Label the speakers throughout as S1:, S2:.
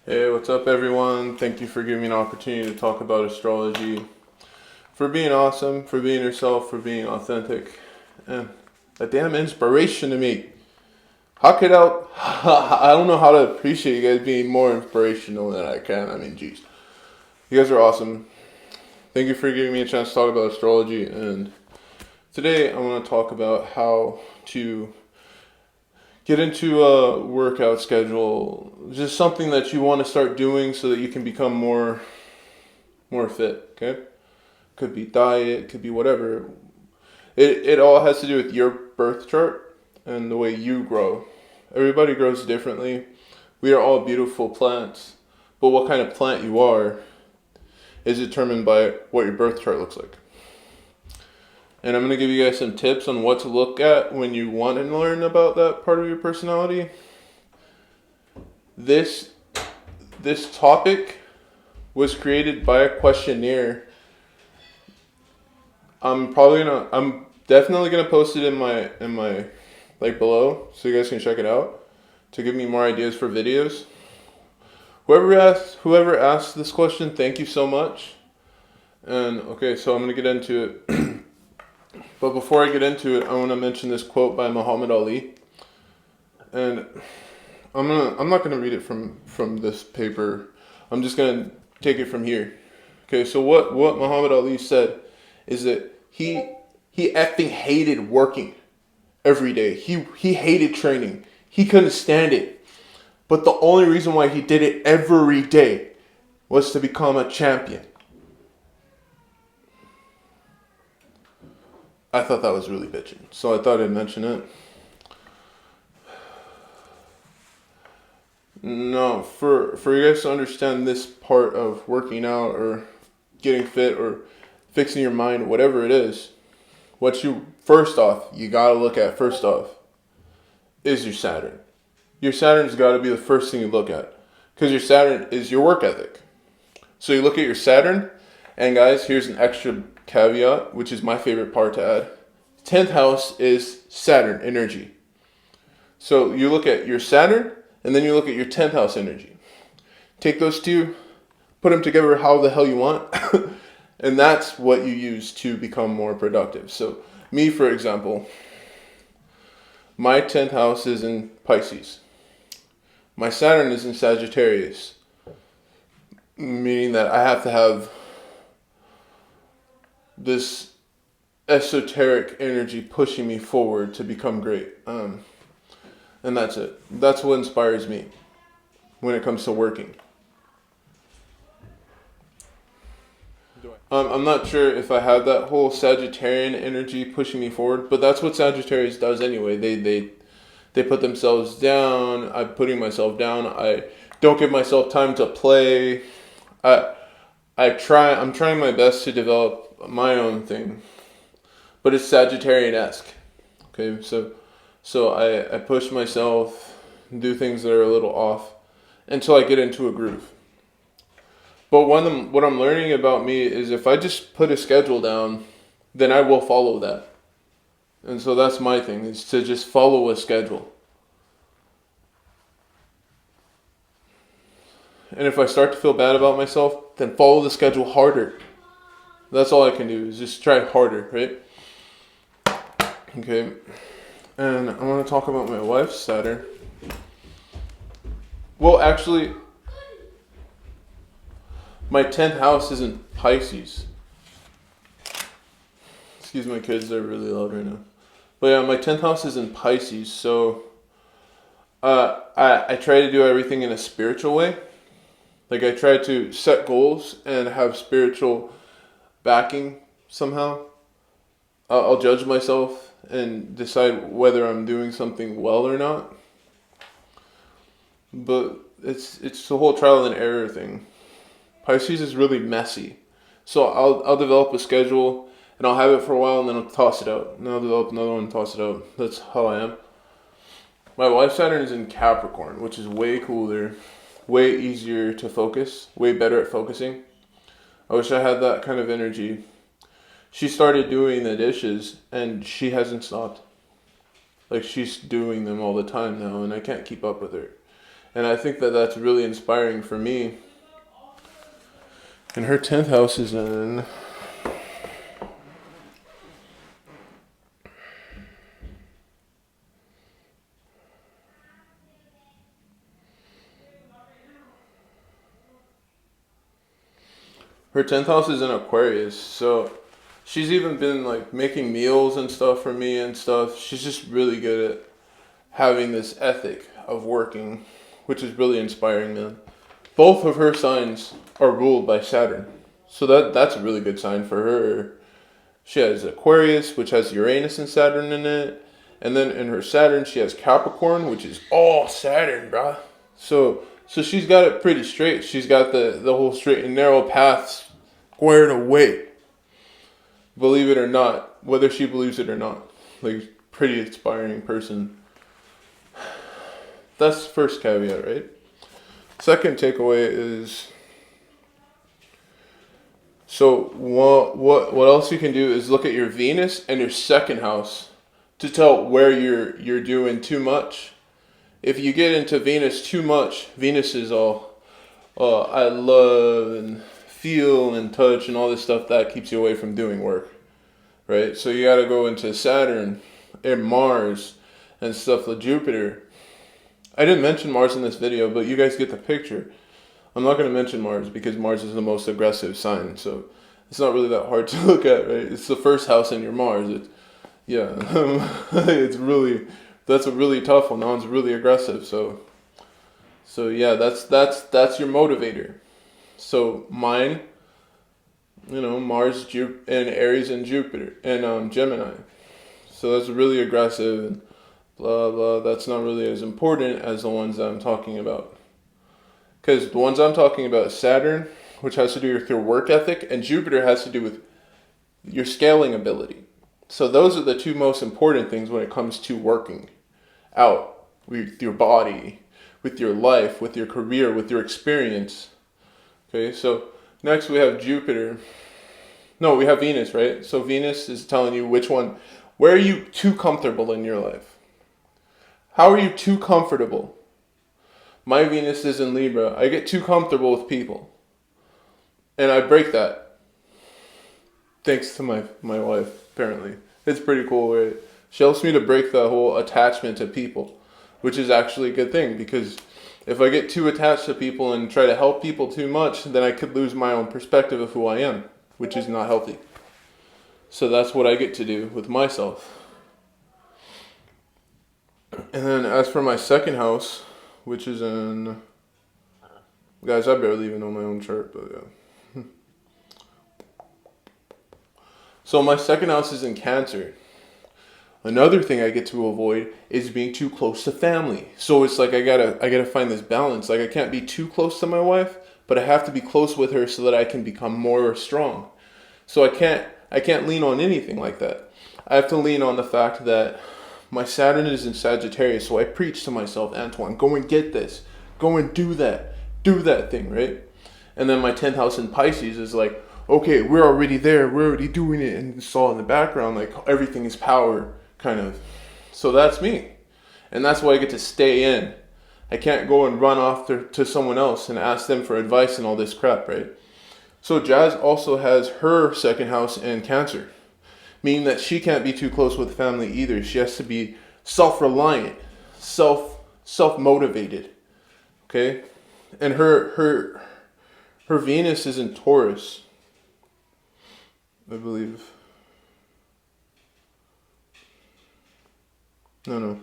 S1: Hey, what's up, everyone? Thank you for giving me an opportunity to talk about astrology, for being awesome, for being yourself, for being authentic, and a damn inspiration to me. How could I? I don't know how to appreciate you guys being more inspirational than I can. I mean, geez, you guys are awesome. Thank you for giving me a chance to talk about astrology, and today I want to talk about how to get into a workout schedule, just something that you want to start doing so that you can become more fit. Okay, could be diet, could be whatever. It all has to do with your birth chart and the way you grow. Everybody grows differently. We are all beautiful plants, but what kind of plant you are is determined by what your birth chart looks like. And I'm going to give you guys some tips on what to look at when you want to learn about that part of your personality. This topic was created by a questionnaire. I'm definitely gonna post it in my like below, so you guys can check it out to give me more ideas for videos. Whoever asked this question, thank you so much. And okay, so I'm gonna get into it. But before I get into it, I want to mention this quote by Muhammad Ali. And I'm not gonna read it from this paper. I'm just gonna take it from here. Okay, so what Muhammad Ali said is that he effing hated working every day. He hated training. He couldn't stand it. But the only reason why he did it every day was to become a champion. I thought that was really bitchin', so I thought I'd mention it. No, for you guys to understand this part of working out or getting fit or fixing your mind, whatever it is, you gotta look at first off is your Saturn. Your Saturn's gotta be the first thing you look at, because your Saturn is your work ethic. So you look at your Saturn, and guys, here's an extra caveat, which is my favorite part to add. 10th house is Saturn energy. So you look at your Saturn, and then you look at your 10th house energy. Take those two, put them together how the hell you want, and that's what you use to become more productive. So me, for example, my 10th house is in Pisces. My Saturn is in Sagittarius, meaning that I have to have this esoteric energy pushing me forward to become great. And that's it. That's what inspires me when it comes to working. I'm not sure if I have that whole Sagittarian energy pushing me forward, but that's what Sagittarius does anyway. They put themselves down. I'm putting myself down. I don't give myself time to play. I'm trying my best to develop my own thing, but it's Sagittarian-esque. Okay, so I push myself, do things that are a little off until I get into a groove. But what I'm learning about me is if I just put a schedule down, then I will follow that. And so that's my thing, is to just follow a schedule. And if I start to feel bad about myself, then follow the schedule harder. That's all I can do, is just try harder, right? Okay. And I want to talk about my wife's Saturn. Well, actually, my 10th house is in Pisces. Excuse my kids, they're really loud right now. But yeah, my 10th house is in Pisces, so I try to do everything in a spiritual way. Like I try to set goals and have spiritual backing somehow. I'll judge myself and decide whether I'm doing something well or not. But it's the whole trial and error thing. Pisces is really messy. So I'll develop a schedule and I'll have it for a while and then I'll toss it out. And I'll develop another one and toss it out. That's how I am. My wife's Saturn is in Capricorn, which is way cooler, way easier to focus, way better at focusing. I wish I had that kind of energy. She started doing the dishes and she hasn't stopped. Like she's doing them all the time now and I can't keep up with her. And I think that that's really inspiring for me. And her 10th house is in... Her 10th house is in Aquarius, so she's even been like making meals and stuff for me and stuff. She's just really good at having this ethic of working, which is really inspiring, man. Both of her signs are ruled by Saturn, so that's a really good sign for her. She has Aquarius, which has Uranus and Saturn in it, and then in her Saturn she has Capricorn, which is all Saturn, bruh. So she's got it pretty straight. She's got the whole straight and narrow path squared away. Believe it or not, whether she believes it or not. Like, pretty inspiring person. That's the first caveat, right? Second takeaway is, so what else you can do is look at your Venus and your second house to tell where you're doing too much. If you get into Venus too much, Venus is all, I love and feel and touch and all this stuff that keeps you away from doing work, right? So you got to go into Saturn and Mars and stuff like Jupiter. I didn't mention Mars in this video, but you guys get the picture. I'm not going to mention Mars because Mars is the most aggressive sign, so it's not really that hard to look at, right? It's the first house in your Mars. It's really, that's a really tough one. That one's really aggressive. So yeah, that's your motivator. So mine, Mars, and Aries and Jupiter and Gemini. So that's really aggressive and blah blah. That's not really as important as the ones that I'm talking about. Because the ones I'm talking about is Saturn, which has to do with your work ethic, and Jupiter has to do with your scaling ability. So those are the two most important things when it comes to working out with your body, with your life, with your career, with your experience. Okay, so next we have Jupiter. No, we have Venus, right? So Venus is telling you where are you too comfortable in your life? How are you too comfortable? My Venus is in Libra. I get too comfortable with people. And I break that. Thanks to my wife, apparently. It's pretty cool, right? She helps me to break the whole attachment to people, which is actually a good thing, because if I get too attached to people and try to help people too much, then I could lose my own perspective of who I am, which is not healthy. So that's what I get to do with myself. And then as for my second house, which is in... Guys, I barely even know my own chart, but yeah. So my second house is in Cancer. Another thing I get to avoid is being too close to family. So it's like I gotta find this balance. Like, I can't be too close to my wife, but I have to be close with her so that I can become more strong. So I can't lean on anything like that. I have to lean on the fact that my Saturn is in Sagittarius, so I preach to myself, Antoine, go and get this. Go and do that thing, right? And then my 10th house in Pisces is like, okay, we're already there. We're already doing it. And it's all in the background, like everything is power, kind of. So that's me. And that's why I get to stay in. I can't go and run off to someone else and ask them for advice and all this crap, right? So Jazz also has her second house in Cancer, meaning that she can't be too close with family either. She has to be self-reliant, self-motivated, okay? And her Venus is in Taurus, I believe. No.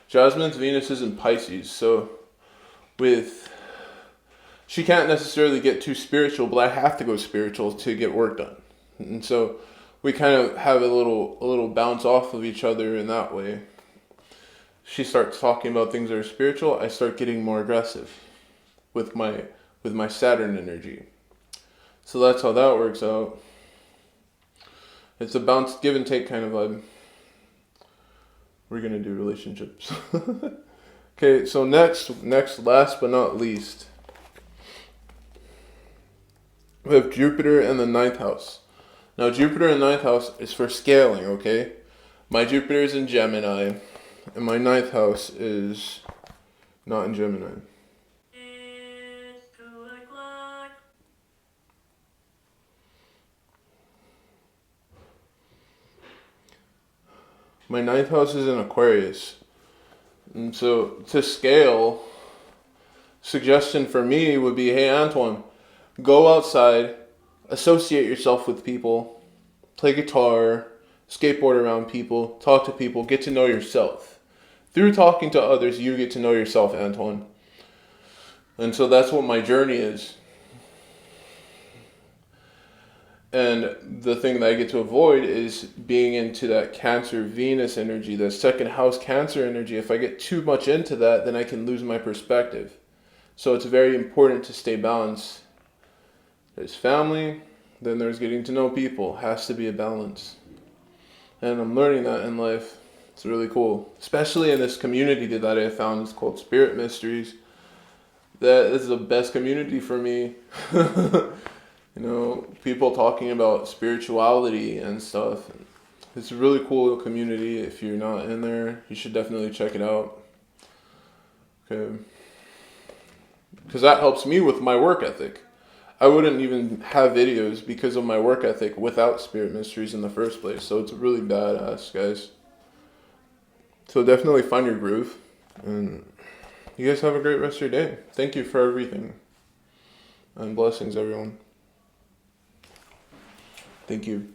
S1: Jasmine's Venus is in Pisces, so she can't necessarily get too spiritual, but I have to go spiritual to get work done. And so we kind of have a little bounce off of each other in that way. She starts talking about things that are spiritual, I start getting more aggressive with my Saturn energy. So that's how that works out. It's a bounce, give and take kind of vibe. We're gonna do relationships. Okay, so next, last but not least, we have Jupiter in the 9th house. Now Jupiter in the 9th house is for scaling, okay? My Jupiter is in Gemini, and my 9th house is not in Gemini. My ninth house is in Aquarius. And so to scale, suggestion for me would be, hey Antoine, go outside, associate yourself with people, play guitar, skateboard around people, talk to people, get to know yourself. Through talking to others, you get to know yourself, Antoine. And so that's what my journey is. And the thing that I get to avoid is being into that Cancer Venus energy, that second house Cancer energy. If I get too much into that, then I can lose my perspective. So it's very important to stay balanced. There's family, then there's getting to know people. Has to be a balance. And I'm learning that in life. It's really cool. Especially in this community that I found. It's called Spirit Mysteries. That is the best community for me. You know, people talking about spirituality and stuff. It's a really cool community. If you're not in there, you should definitely check it out. Okay. Because that helps me with my work ethic. I wouldn't even have videos because of my work ethic without Spirit Mysteries in the first place. So it's really badass, guys. So definitely find your groove. And you guys have a great rest of your day. Thank you for everything. And blessings, everyone. Thank you.